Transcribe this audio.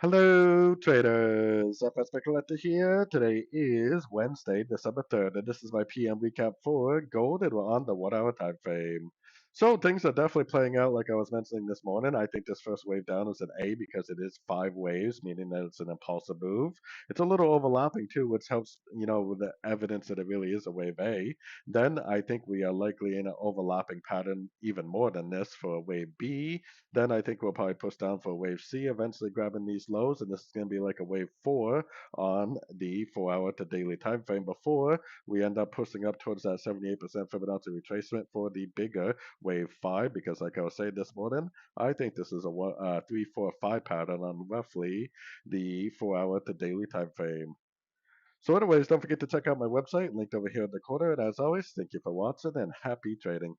Hello, traders. FX Pip Collector here. Today is Wednesday, December 3rd, and this is my PM recap for gold, and we're on the 1 hour time frame. So things are definitely playing out like I was mentioning this morning. I think this first wave down is an A because it is 5 waves, meaning that it's an impulsive move. It's a little overlapping too, which helps, with the evidence that it really is a wave A. Then I think we are likely in an overlapping pattern even more than this for wave B. Then I think we'll probably push down for wave C, eventually grabbing these lows, and this is going to be like a wave 4 on the 4 hour to daily time frame before we end up pushing up towards that 78% Fibonacci retracement for the bigger wave 5. Because, like I was saying this morning, I think this is a 3, 4, 5 pattern on roughly the 4 hour to daily time frame. So, anyways, don't forget to check out my website linked over here in the corner. And as always, thank you for watching and happy trading.